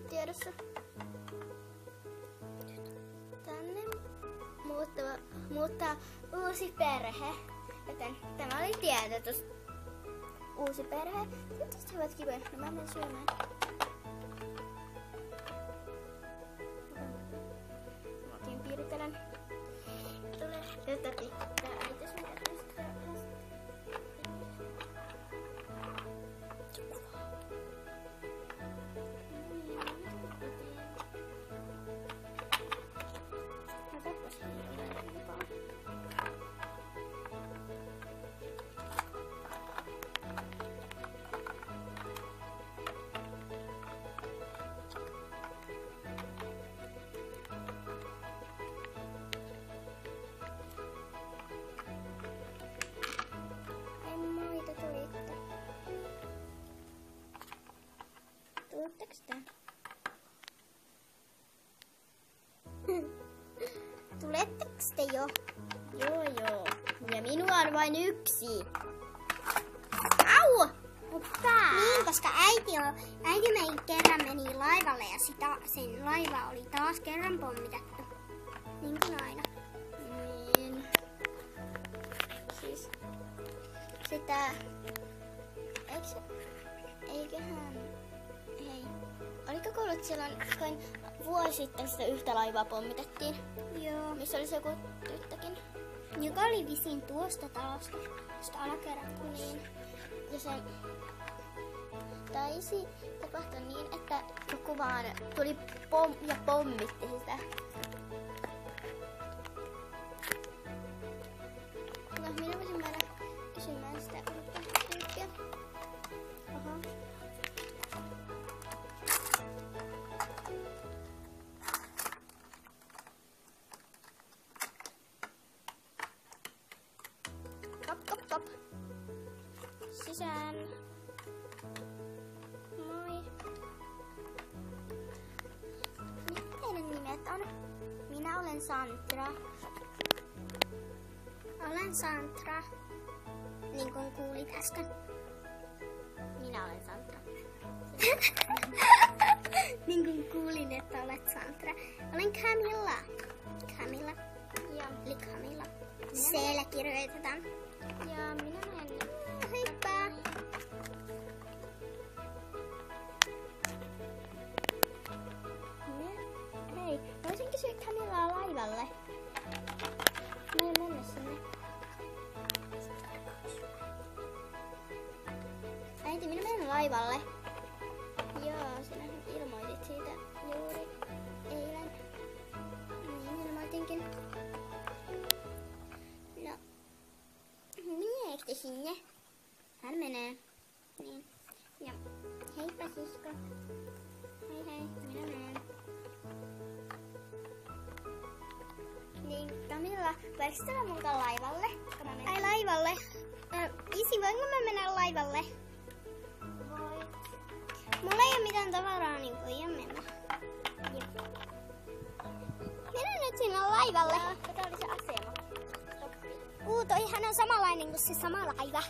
tiedossa. Tänne muuttaa uusi perhe. Joten tämä oli tiedotus. Uusi perhe. Toivottavasti hyvät kivoja. No mä menen syömään. Mäkin piiritelen. Tätä pitää äiti sun jätistä. Tuletteko te? Tuletteko te jo? Joo. Ja minua on vain yksi. Au! Pää! Niin, koska äiti kerran meni laivalle ja sen laiva oli taas kerran pommitettu. Niin kuin aina. Niin. Siis sitä... Eiköhän... Hei. Oliko kuullut silloin, kun vuosi sitten sitä yhtä laivaa pommitettiin? Joo. Missä oli se joku tyttökin? Joka oli visin tuosta talosta, tuosta alakerrasta. Niin. Ja se taisi tapahtua niin, että joku vaan tuli ja pommitti sitä. No, minä voisin mennä kysymään sitä uutta tyyppiä. Oho. Kop. Sisään. Moi. Mitä teidän nimet on? Minä olen Santra. Olen Santra, niin kuin kuulit äsken. Minä olen Santra. Niin kuin kuulin, että olet Santra. Olen Camilla. Camilla. Ja Eli Camilla. C-llä kirjoitetaan. minä menen. Heippa! Hei, voisin kysyä Camillaa laivalle. Mä en mennä sinne. Äiti, minä menen laivalle. Joo, sinähän ilmoitit siitä juuri eilen. Niin, ilmoitinkin. No, meneekö te sinne? Hän menee. Niin. Ja heippa sisko. Hei, minä menen. Niin, Camilla, voiko tulla mukaan laivalle? Ai laivalle. Isi, voinko mä mennä laivalle? Voi. Mulla ei ole mitään tavaraa, niin voidaan mennä. Mennään nyt sinne laivalle. Tämä oli se asema. Stoppi. Toihan on samanlainen kuin se sama laiva.